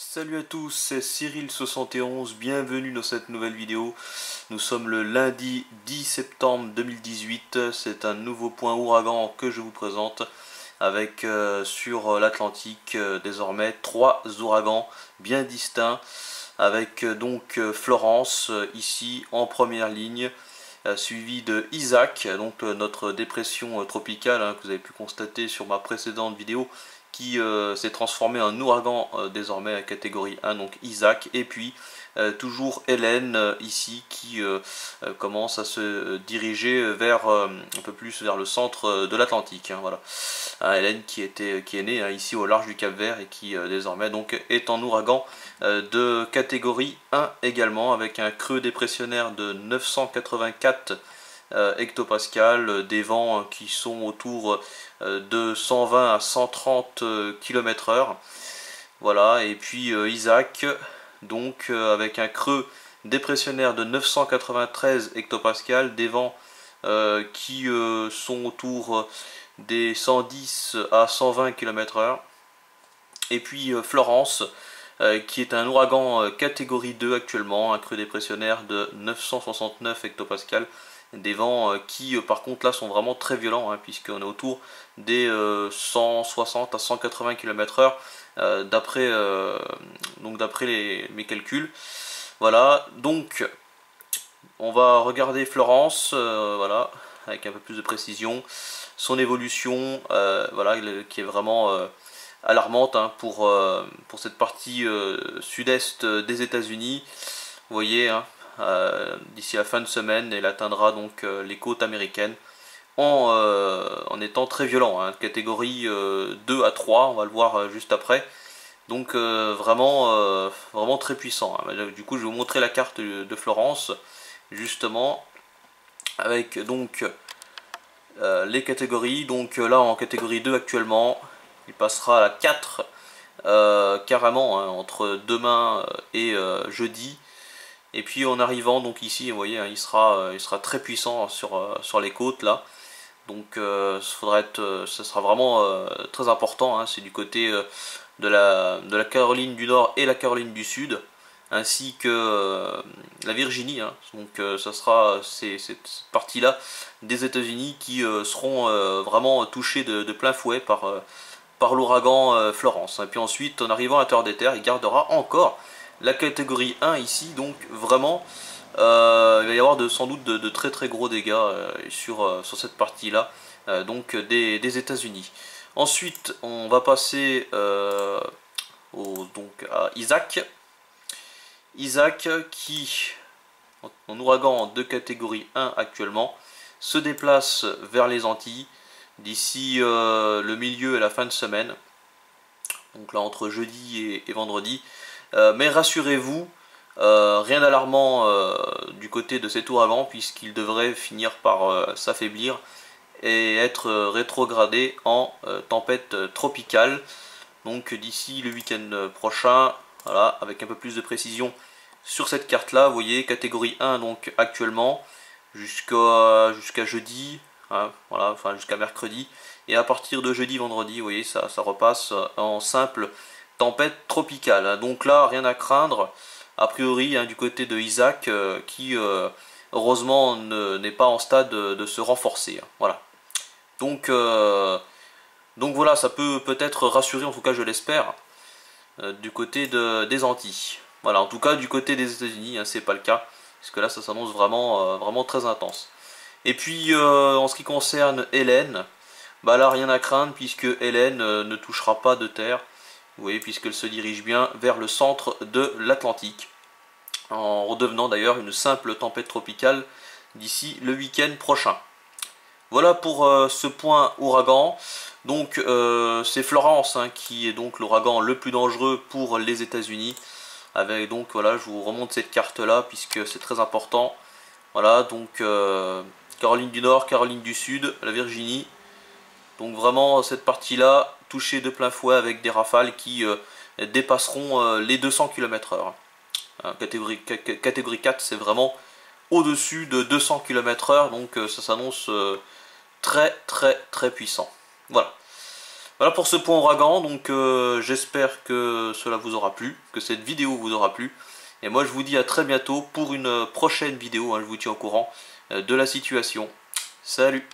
Salut à tous, c'est Cyril71, bienvenue dans cette nouvelle vidéo. Nous sommes le lundi 10 septembre 2018, c'est un nouveau point ouragan que je vous présente avec sur l'Atlantique désormais 3 ouragans bien distincts avec donc Florence ici en première ligne, suivi de Isaac, donc notre dépression tropicale que vous avez pu constater sur ma précédente vidéo, qui s'est transformé en ouragan désormais à catégorie 1, donc Isaac, et puis toujours Hélène ici qui commence à se diriger vers un peu plus vers le centre de l'Atlantique. Voilà. Hélène qui est née ici au large du Cap-Vert et qui désormais donc est en ouragan de catégorie 1 également, avec un creux dépressionnaire de 984 hectopascal, des vents qui sont autour de 120 à 130 km/h. Voilà, et puis Isaac, donc avec un creux dépressionnaire de 993 hectopascal, des vents qui sont autour des 110 à 120 km/h. Et puis Florence, qui est un ouragan catégorie 2 actuellement, un creux dépressionnaire de 969 hectopascal. Des vents qui par contre là sont vraiment très violents, puisqu'on est autour des 160 à 180 km/h d'après mes calculs. Voilà, donc on va regarder Florence, voilà, avec un peu plus de précision, son évolution, voilà, qui est vraiment alarmante pour cette partie sud-est des États-Unis. Vous voyez, d'ici la fin de semaine, elle atteindra donc les côtes américaines en étant très violent, catégorie 2 à 3, on va le voir juste après. Donc vraiment très puissant. Du coup, je vais vous montrer la carte de Florence, justement, avec donc les catégories. Donc là, en catégorie 2 actuellement, il passera à la 4 carrément entre demain et jeudi. Et puis en arrivant donc ici, vous voyez, il sera très puissant sur les côtes là. Donc ça sera vraiment très important. C'est du côté de la Caroline du Nord et la Caroline du Sud, ainsi que la Virginie. Donc ça sera cette partie-là des États-Unis qui seront vraiment touchés de plein fouet par l'ouragan Florence. Et puis ensuite, en arrivant à la Terre des Terres, il gardera encore la catégorie 1 ici, donc vraiment il va y avoir sans doute de très très gros dégâts sur cette partie là donc des États-Unis. Ensuite on va passer donc à Isaac. Isaac qui, en ouragan de catégorie 1 actuellement, se déplace vers les Antilles d'ici le milieu et la fin de semaine, donc là entre jeudi et vendredi. Mais rassurez-vous, rien d'alarmant du côté de cet ouragan, puisqu'il devrait finir par s'affaiblir et être rétrogradé en tempête tropicale. Donc d'ici le week-end prochain, voilà, avec un peu plus de précision sur cette carte là, vous voyez, catégorie 1 donc actuellement, jusqu'à jeudi, voilà, enfin jusqu'à mercredi, et à partir de jeudi, vendredi, vous voyez, ça repasse en simple tempête tropicale. Donc là, rien à craindre, a priori, du côté de Isaac, qui heureusement n'est pas en stade de se renforcer. Voilà. Donc voilà, ça peut-être rassurer, en tout cas je l'espère, du côté des Antilles. Voilà, en tout cas du côté des États-Unis, c'est pas le cas, parce que là ça s'annonce vraiment très intense. Et puis en ce qui concerne Hélène, bah là rien à craindre, puisque Hélène ne touchera pas de terre. Vous voyez, puisqu'elle se dirige bien vers le centre de l'Atlantique, en redevenant d'ailleurs une simple tempête tropicale d'ici le week-end prochain. Voilà pour ce point ouragan. Donc c'est Florence qui est donc l'ouragan le plus dangereux pour les États-Unis. Avec donc voilà, je vous remonte cette carte là puisque c'est très important. Voilà, donc Caroline du Nord, Caroline du Sud, la Virginie. Donc vraiment cette partie là touchée de plein fouet avec des rafales qui dépasseront les 200 km/h. Catégorie 4, c'est vraiment au-dessus de 200 km/h, donc ça s'annonce très puissant. Voilà. Voilà pour ce point ouragan, donc j'espère que cela vous aura plu, que cette vidéo vous aura plu. Et moi je vous dis à très bientôt pour une prochaine vidéo, hein, je vous tiens au courant de la situation. Salut!